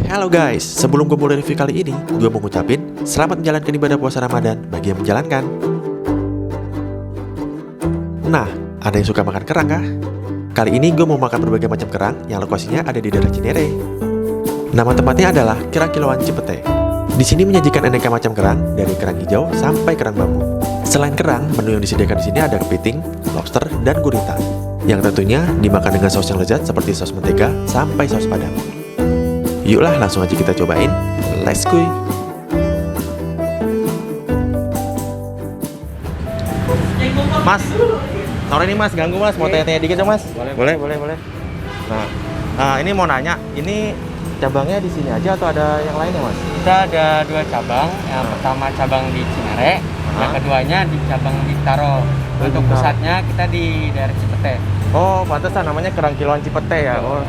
Halo guys, sebelum gue mulai review kali ini, gue mau ngucapin selamat menjalankan ibadah puasa Ramadan bagi yang menjalankan. Nah, ada yang suka makan kerang kah? Kali ini gue mau makan berbagai macam kerang yang lokasinya ada di daerah Cinere. Nama tempatnya adalah Kerang Kiloan Cipete. Di sini menyajikan aneka macam kerang, dari kerang hijau sampai kerang bambu. Selain kerang, menu yang disediakan di sini ada kepiting, lobster, dan gurita. Yang tentunya dimakan dengan saus yang lezat seperti saus mentega sampai saus padang. Yuklah langsung aja kita cobain. Let's go. Mas, sore ini Mas, ganggu Mas, mau tanya-tanya dikit dong Mas. Boleh. Nah, ini mau nanya, ini cabangnya di sini aja atau ada yang lainnya Mas? Kita ada 2 cabang. Yang pertama cabang di Cinere, yang keduanya di cabang di Taro. Untuk pusatnya kita di daerah Cipete. Oh, pantesan namanya Kerang Kiloan Cipete ya. Oh.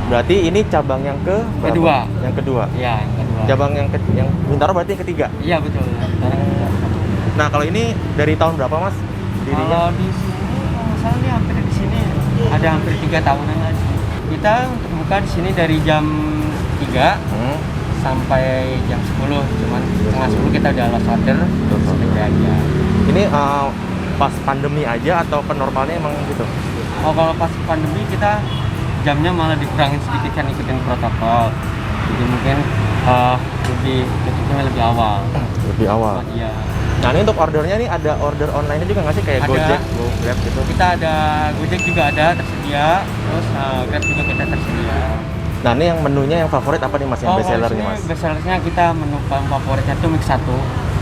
Berarti ini cabang yang Kedua. Yang kedua. Iya, yang kedua. Cabang yang Bintaro berarti yang ketiga. Iya, betul. Nah, kalau ini dari tahun berapa Mas? Kalau di sini, kalau nggak salah nih hampir di sini ada hampir 3 tahunan lah. Kita untuk buka di sini dari jam 3 sampai jam 10. Cuman setengah 10 kita udah lost order. Seperti aja. Ini pas pandemi aja atau normalnya emang gitu? Oh, kalau pas pandemi kita jamnya malah dikurangin sedikit kan, ikutin protokol. Jadi mungkin tutupnya lebih awal. Lebih awal. Iya. Nah, ini untuk ordernya nih ada order online-nya juga nggak sih kayak Ada. Gojek, Grab gitu? Kita ada Gojek juga ada tersedia, terus Grab juga kita tersedia. Nah, ini yang menunya yang favorit apa nih Mas, yang best sellernya Mas? Best sellernya kita menu paling favoritnya tuh mix 1.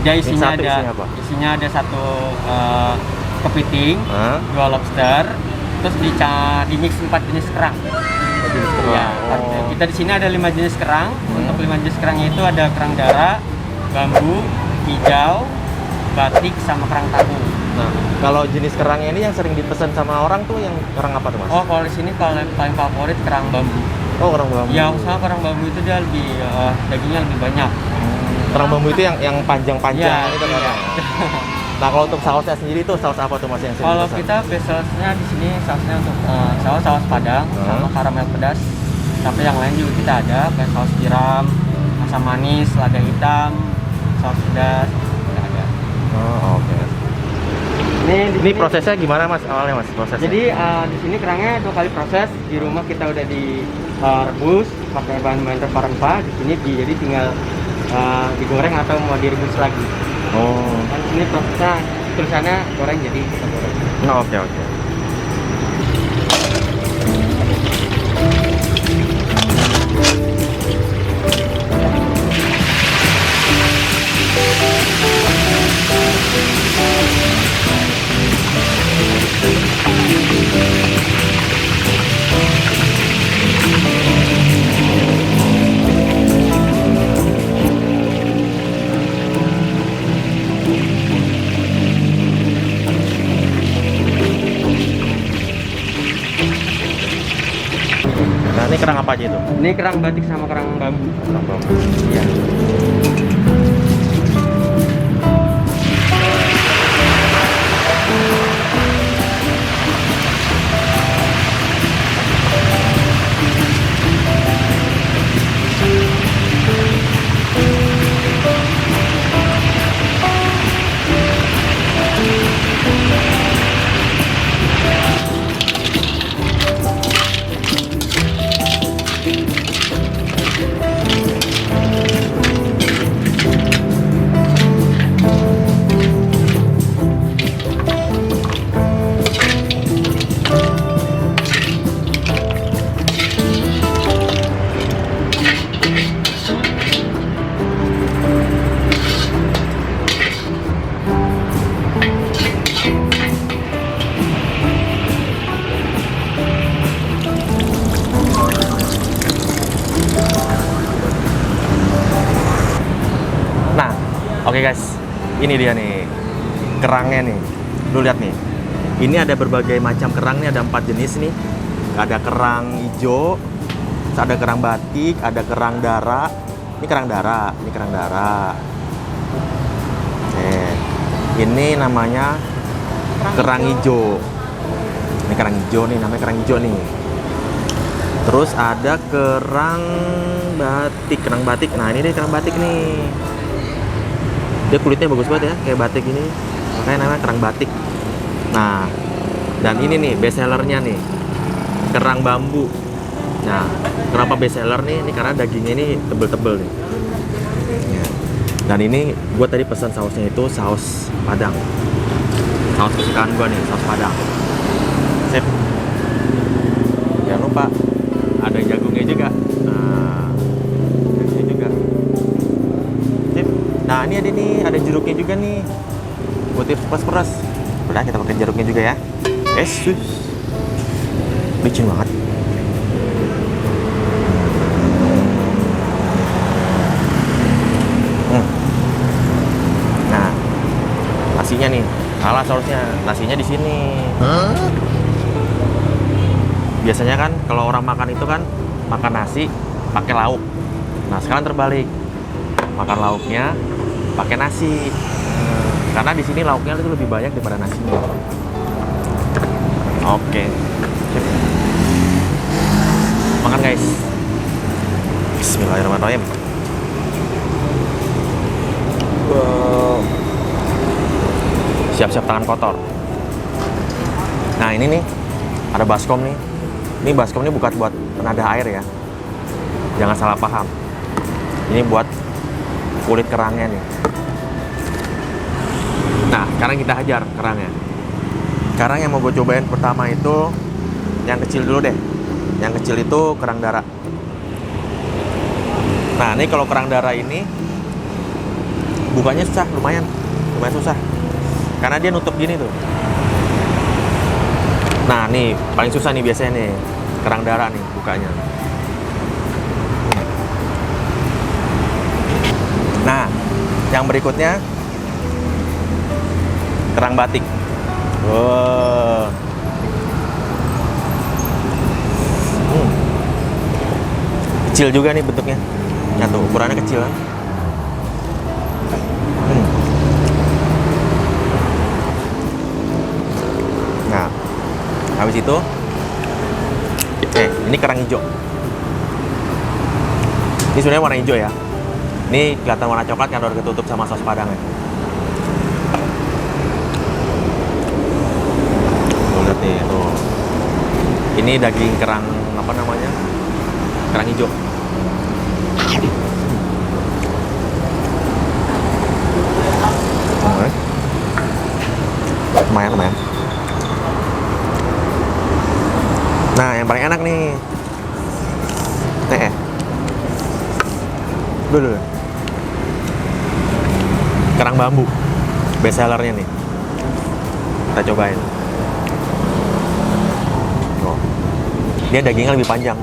Dia isinya Mix 1 ada isinya apa? isinya ada 1 kepiting, 2 lobster, terus di mix 4 jenis kerang. Ya, kita di sini ada 5 jenis kerang. Untuk 5 jenis kerangnya itu ada kerang darah, bambu, hijau, batik, sama kerang tahu. Nah, kalau jenis kerangnya ini yang sering dipesan sama orang tuh yang kerang apa tuh Mas? Oh, kalau di sini kalau yang paling favorit kerang bambu. Oh, kerang bambu. Ya, usaha kerang bambu itu dia lebih dagingnya lebih banyak. Kerang bambu itu yang panjang-panjang Ya, itu kan. iya. Nah, kalau untuk sausnya sendiri itu saus apa tuh Mas yang sering Kalau dipesan? kita best sausnya di sini sausnya untuk saus padang sama karamel pedas. Tapi yang lain juga kita ada kayak saus tiram, asam manis, lada hitam, saus pedas, kita ada. Oh, oke. Ini prosesnya gimana Mas awalnya Mas prosesnya? Jadi di sini kerangnya 2 kali proses. Di rumah kita udah direbus pakai bahan-bahan rempah-rempah. Di sini jadi tinggal digoreng atau mau direbus lagi. Oh. Kan ini prosesnya tulisannya goreng, jadi kita goreng. Nah, oke. Nah, ini kerang apa aja itu? Ini kerang batik sama kerang bambu. Kerang bambu. Iya. Oke guys, ini dia nih kerangnya nih. Lu lihat nih. Ini ada berbagai macam kerang nih, ada 4 jenis nih. Ada kerang hijau, ada kerang batik, ada kerang darah. Ini kerang darah, ini kerang darah. Ini namanya kerang hijau. Ini kerang hijau nih, namanya kerang hijau nih. Terus ada kerang batik. Nah ini deh kerang batik nih. Dia kulitnya bagus banget ya, kayak batik ini. Makanya namanya kerang batik. Nah, dan ini nih best sellernya nih, kerang bambu. Nah, kenapa best seller nih? Ini karena dagingnya ini tebel-tebel nih. Ya. Dan ini gue tadi pesan sausnya itu saus Padang. Saus kesukaan gue nih, saus Padang. Sip. Jangan lupa ada jagungnya juga. Nah, jagungnya juga. Sip. Nah, ini ada nih, ada jeruknya juga nih. Buat tips peras. Udah kita pakai jeruknya juga ya. Yesus. Licin banget. Nah, nasinya nih. Salah sausnya. Nasinya di sini. Biasanya kan kalau orang makan itu kan makan nasi pakai lauk. Nah, sekarang terbalik. Makan lauknya pakai nasi. Karena di sini lauknya itu lebih banyak daripada nasinya. Oke. Sip. Makan guys. Bismillahirrahmanirrahim. Wow. Siap-siap tangan kotor. Nah ini nih ada baskom nih. Ini baskom ini bukan buat penadah air ya. Jangan salah paham. Ini buat kulit kerangnya nih. Nah sekarang kita hajar kerangnya. Sekarang yang mau gue cobain pertama itu yang kecil dulu deh. Yang kecil itu kerang darah. Nah ini kalau kerang darah ini bukanya susah, lumayan susah. Karena dia nutup gini tuh. Nah nih paling susah nih biasanya nih kerang darah nih bukanya. Nah yang berikutnya kerang batik. Wow. Kecil juga nih bentuknya. Nah tuh ukurannya kecil kan. Nah, habis itu, ini kerang hijau. Ini sebenarnya warna hijau ya. Ini kelihatan warna coklat karena udah ketutup sama saus padangnya. Tuh lihat nih, tuh. Ini daging kerang apa namanya? Kerang hijau. Lumayan. Nah, yang paling enak nih. Dulu. Kerang bambu. Best sellernya nih. Kita cobain. Oh. Dia dagingnya lebih panjang.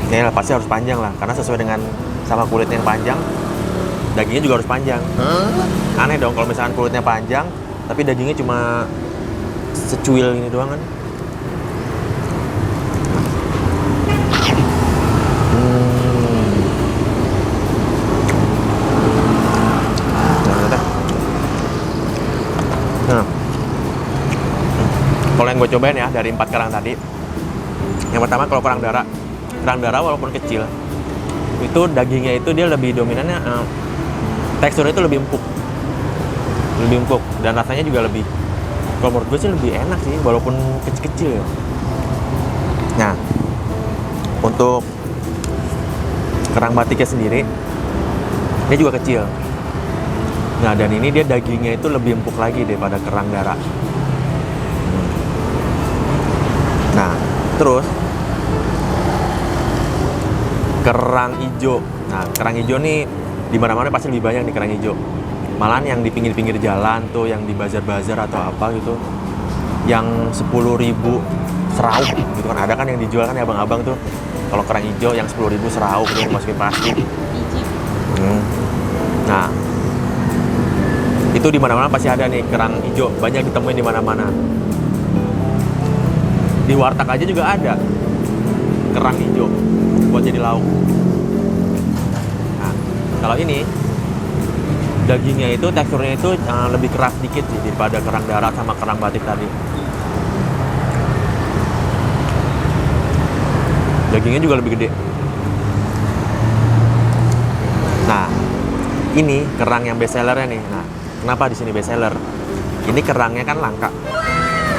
Ini pasti harus panjang lah, karena sesuai dengan sama kulitnya yang panjang, dagingnya juga harus panjang. Aneh dong kalau misalkan kulitnya panjang, tapi dagingnya cuma secuil ini doang kan. Nah, kalau yang gue cobain ya dari 4 kerang tadi, yang pertama kalau kerang darah walaupun kecil, itu dagingnya itu dia lebih dominannya teksturnya itu lebih empuk dan rasanya juga lebih, kalau menurut gue sih lebih enak sih walaupun kecil-kecil ya. Nah untuk kerang batiknya sendiri dia juga kecil. Nah dan ini dia dagingnya itu lebih empuk lagi daripada kerang darah. Nah terus kerang hijau. Nah, kerang hijau nih di mana-mana pasti lebih banyak nih kerang hijau. Malahan yang di pinggir-pinggir jalan tuh, yang di bazar-bazar atau apa gitu, yang 10.000 serauk gitu kan, ada kan yang dijual kan ya abang-abang tuh. Kalau kerang hijau yang 10.000 serauk gitu masukin plastik. Nah, itu di mana-mana pasti ada nih kerang hijau, banyak ditemuin di mana-mana. Di warteg aja juga ada kerang hijau buat jadi lauk. Nah, kalau ini dagingnya itu teksturnya itu lebih keras dikit sih daripada kerang darah sama kerang batik tadi. Dagingnya juga lebih gede. Nah, ini kerang yang best sellernya nih. Nah, kenapa di sini best seller? Ini kerangnya kan langka.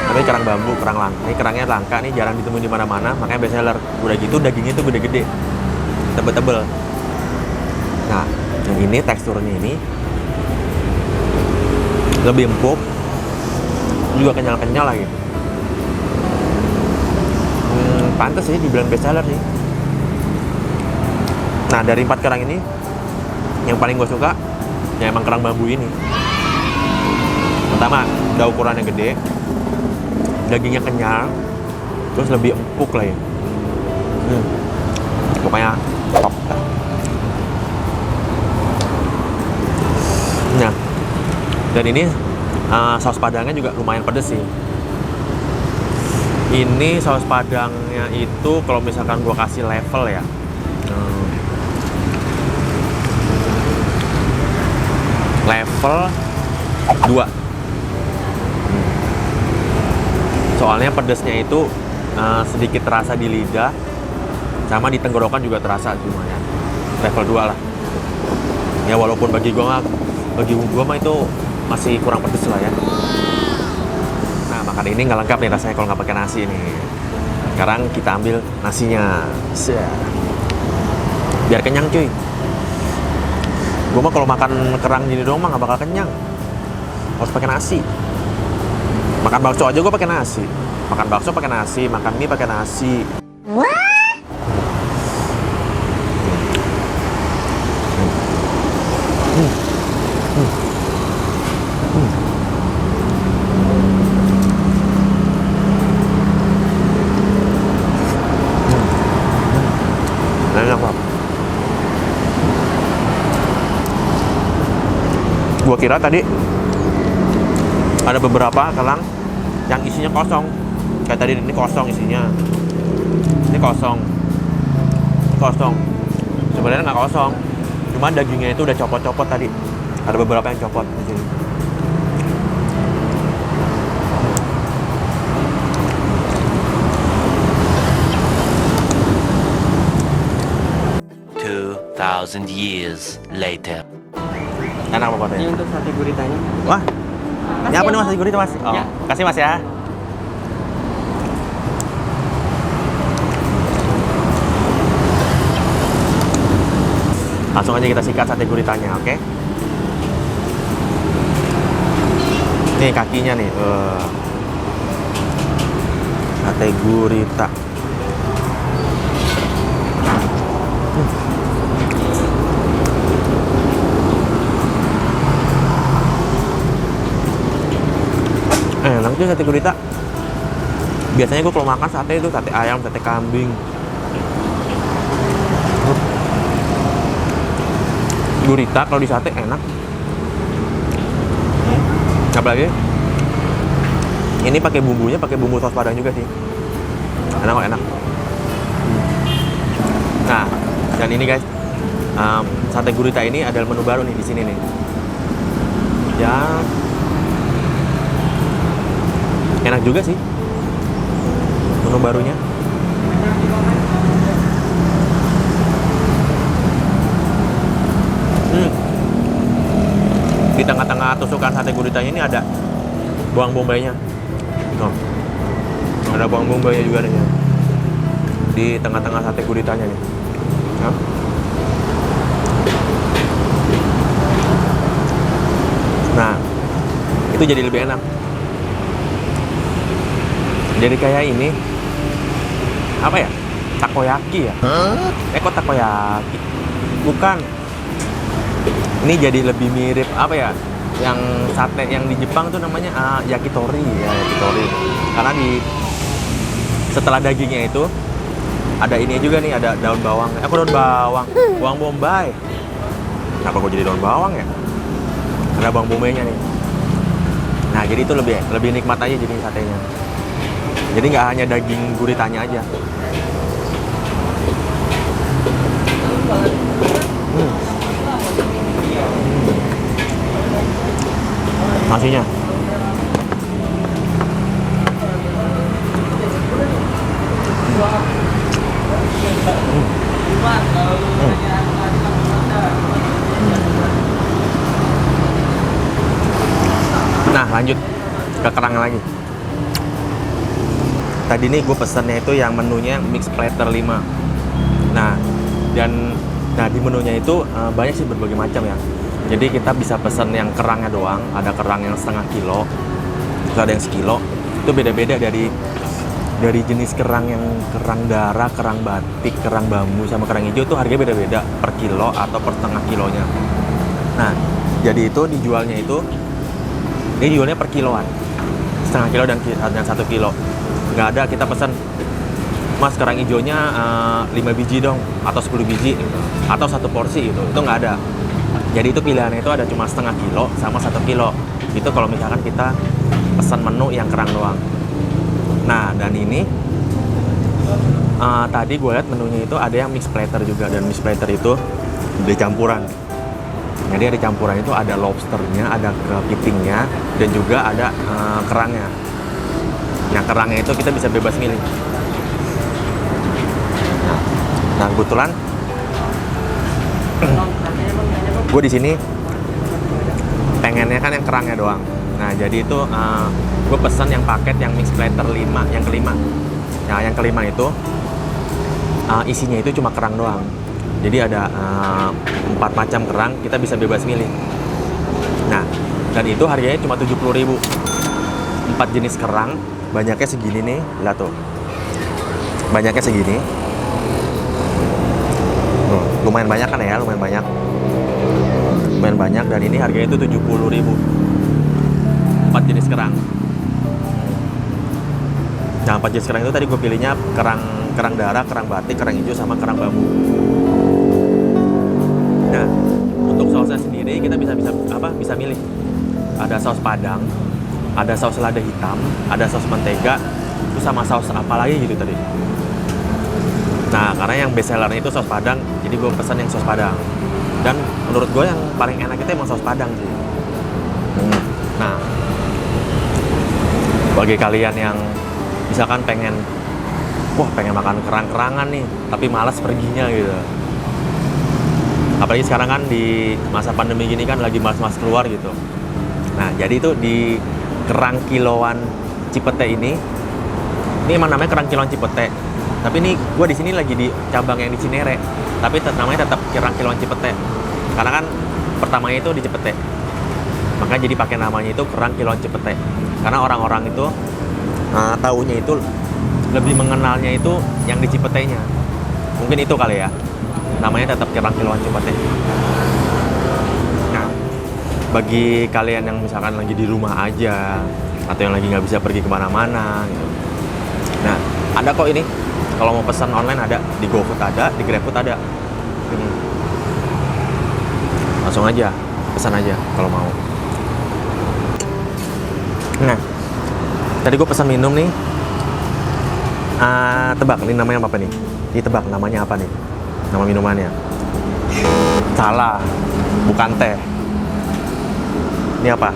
Tapi kerang bambu, kerang langka. Ini kerangnya langka, nih jarang ditemuin di mana-mana, makanya best seller. Udah gitu dagingnya tuh gede-gede, tebel-tebel. Nah, yang ini teksturnya ini lebih empuk, juga kenyal-kenyal lagi. Pantes sih dibilang best seller sih. Nah, dari 4 kerang ini yang paling gue suka ya emang kerang bambu ini. Pertama, udah ukurannya gede, dagingnya kenyal, terus lebih empuk lah ya. Pokoknya top. Nah, dan ini saus padangnya juga lumayan pedes sih. Ini saus padangnya itu kalau misalkan gua kasih level ya, level 2. Soalnya pedesnya itu sedikit terasa di lidah, sama di tenggorokan juga terasa lumayan. Level 2 lah. Ya walaupun bagi gua mah itu masih kurang pedes lah ya. Nah, makan ini nggak lengkap nih rasanya kalau nggak pakai nasi nih. Sekarang kita ambil nasinya. Biar kenyang cuy. Gue mah kalau makan kerang gini doang mah nggak bakal kenyang. Harus pakai nasi. Makan bakso aja gue pakai nasi. Makan bakso pakai nasi, makan mie pakai nasi. Enak banget. Gua kira tadi ada beberapa kerang yang isinya kosong. Kayak tadi ini kosong isinya. Ini kosong. Kosong. Sebenarnya nggak kosong. Cuma dagingnya itu udah copot-copot tadi. Ada beberapa yang copot di sini. Thousand years later. Enak apa Ini ya? untuk sate guritanya. Wah, ini apa nih mas? Gurita mas? Oh, Ya. kasih mas ya. Langsung aja kita sikat sate guritanya, oke? Nih kakinya nih, sate gurita. Enak tuh sate gurita. Biasanya gue kalau makan sate itu sate ayam, sate kambing. Gurita kalau di sate enak. Apalagi ini pakai bumbunya, pakai bumbu saus padang juga sih. Enak kok, enak. Nah, dan ini guys, sate gurita ini adalah menu baru nih di sini nih. Ya, enak juga sih menu barunya. Di tengah-tengah tusukan sate guritanya ini ada bawang bombaynya. Oh. Ada bawang bombaynya juga nih. Di tengah-tengah sate guritanya nih. Oh. Nah, itu jadi lebih enak. Jadi kayak ini apa ya? Takoyaki ya? Kok takoyaki? Bukan. Ini jadi lebih mirip apa ya? Yang sate yang di Jepang tuh namanya yakitori ya, yakitori. Karena setelah dagingnya itu ada ini juga nih, ada daun bawang. Aku daun bawang, bawang bombay. Kenapa kok jadi daun bawang ya? Ada bawang bombaynya nih. Nah, jadi itu lebih nikmat aja jadi satenya. Jadi nggak hanya daging guritanya aja. Nasinya. ke kerang lagi. Tadi nih gue pesennya itu yang menunya mix platter 5. Nah, di menunya itu banyak sih berbagai macam ya. Jadi kita bisa pesen yang kerangnya doang, ada kerang yang setengah kilo, terus ada yang sekilo. Itu beda-beda dari jenis kerang, yang kerang darah, kerang batik, kerang bambu sama kerang hijau tuh harganya beda-beda per kilo atau per setengah kilonya. Nah, jadi itu dijualnya dia jualnya per kiloan, setengah kilo dan 1 kilo. Nggak ada kita pesan, mas kerang hijaunya 5 biji dong, atau 10 biji, atau 1 porsi gitu. Itu nggak ada. Jadi itu pilihannya itu ada cuma setengah kilo sama 1 kilo. Itu kalau misalkan kita pesan menu yang kerang doang. Nah, dan ini tadi gue lihat menunya itu ada yang mix platter juga, dan mix platter itu ada campuran. Jadi ada campuran itu ada lobsternya, ada kepitingnya, dan juga ada kerangnya. Nah, kerangnya itu kita bisa bebas milih. Nah, kebetulan gue di sini pengennya kan yang kerangnya doang. Nah, jadi itu gue pesan yang paket yang mix platter 5, yang kelima. Nah, yang kelima itu isinya itu cuma kerang doang. Jadi ada 4 macam kerang, kita bisa bebas milih. Nah, dan itu harganya cuma 70.000. 4 jenis kerang, banyaknya segini nih, lihat tuh. Banyaknya segini. Lumayan banyak kan ya, lumayan banyak, dan ini harganya itu 70.000. 4 jenis kerang. Nah, 4 jenis kerang itu tadi gue pilihnya kerang darah, kerang batik, kerang hijau, sama kerang bambu. Nah, untuk sausnya sendiri kita bisa milih. Ada saus padang, ada saus lada hitam, ada saus mentega, itu sama saus apa lagi gitu tadi. Nah, karena yang best sellernya itu saus padang, jadi gue pesan yang saus padang. Dan menurut gue yang paling enak itu emang saus padang sih. Nah, bagi kalian yang misalkan pengen makan kerang-kerangan nih, tapi malas perginya gitu. Apalagi sekarang kan di masa pandemi gini kan lagi malas-malas keluar gitu. Nah, jadi itu di kerang kiloan Cipete ini emang namanya kerang kiloan Cipete. Tapi ini gue di sini lagi di cabang yang di Cinere, tapi namanya tetap kerang kiloan Cipete. Karena kan pertamanya itu di Cipete, makanya jadi pakai namanya itu kerang kiloan Cipete. Karena orang-orang itu taunya itu lebih mengenalnya itu yang di Cipetenya. Mungkin itu kali ya, namanya tetap kerang kiloan Cipete. Nah, bagi kalian yang misalkan lagi di rumah aja, atau yang lagi nggak bisa pergi kemana-mana gitu. Nah, ada kok ini. Kalau mau pesan online ada, di GoFood ada, di GrabFood ada. Ini. Langsung aja, pesan aja kalau mau. Nah, tadi gue pesan minum nih. Tebak, ini namanya apa nih? Tebak namanya apa nih? Nama minumannya. Salah, bukan teh. Ini apa?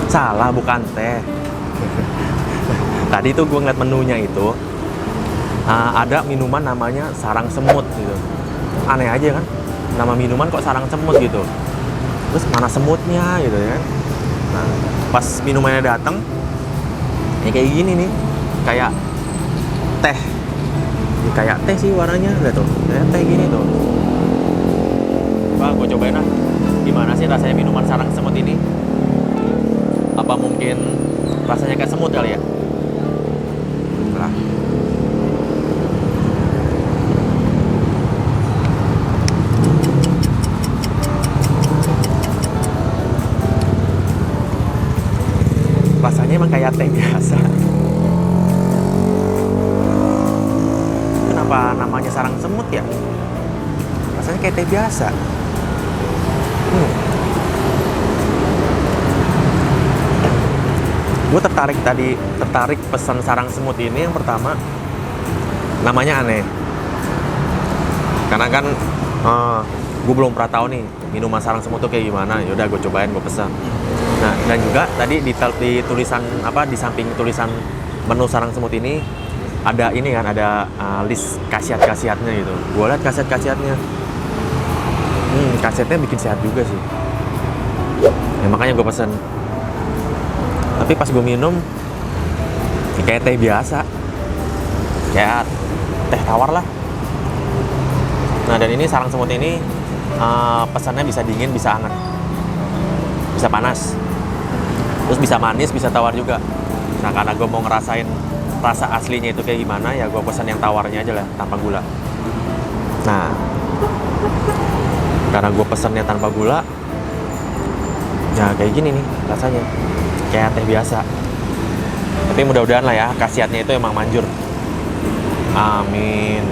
Salah, bukan teh. Tadi tuh gue ngeliat menunya itu, ada minuman namanya sarang semut gitu. Aneh aja kan, nama minuman kok sarang semut gitu. Terus mana semutnya gitu ya kan. Nah, pas minumannya datang, ya kayak gini nih, kayak teh. Ya, kayak teh sih warnanya, lihat tuh, kayak teh gini tuh. Wah, gue cobain lah. Gimana sih rasanya minuman sarang semut ini? Apa mungkin rasanya kayak semut kali ya? Nah. Rasanya emang kayak teh biasa. Kenapa namanya sarang semut ya? Rasanya kayak teh biasa. Gue tertarik pesan sarang semut ini. Yang pertama, namanya aneh. Karena kan gue belum pernah tahu nih minuman sarang semut tuh kayak gimana. Yaudah gue cobain, gue pesan. Nah, dan juga tadi di tulisan di samping tulisan menu sarang semut ini ada ini kan, ada list khasiat-khasiatnya gitu. Gue lihat khasiat-khasiatnya. Khasiatnya bikin sehat juga sih. Ya, makanya gue pesen. Tapi pas gue minum kayak teh biasa, kayak teh tawar lah. Nah, dan ini sarang semut ini pesannya bisa dingin, bisa hangat, bisa panas, terus bisa manis, bisa tawar juga. Nah, karena gue mau ngerasain rasa aslinya itu kayak gimana, ya gue pesan yang tawarnya aja lah, tanpa gula. Nah, karena gue pesannya tanpa gula, ya kayak gini nih rasanya, kayak teh biasa. Tapi mudah-mudahan lah ya, khasiatnya itu emang manjur. Amin.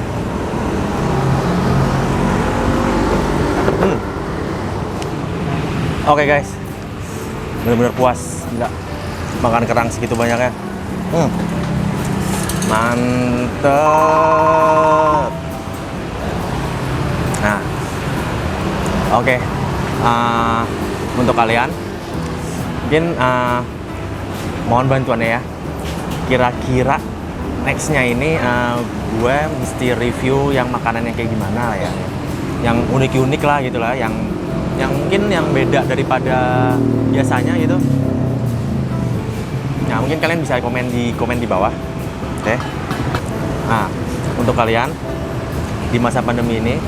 Oke guys, bener-bener puas, gila. Makan kerang segitu banyaknya. Mantep. Nah, oke. Untuk kalian, mungkin mohon bantuannya ya. Kira-kira nextnya ini gue mesti review yang makanan yang kayak gimana lah ya, yang unik-unik lah gitu lah, yang mungkin yang beda daripada biasanya gitu. Nah, mungkin kalian bisa komen di bawah. Oke. Nah, untuk kalian di masa pandemi ini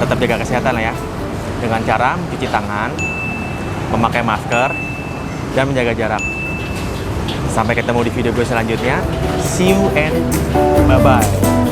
tetap jaga kesehatan lah ya, dengan cara mencuci tangan, memakai masker, dan menjaga jarak. Sampai ketemu di video gue selanjutnya. See you and bye-bye.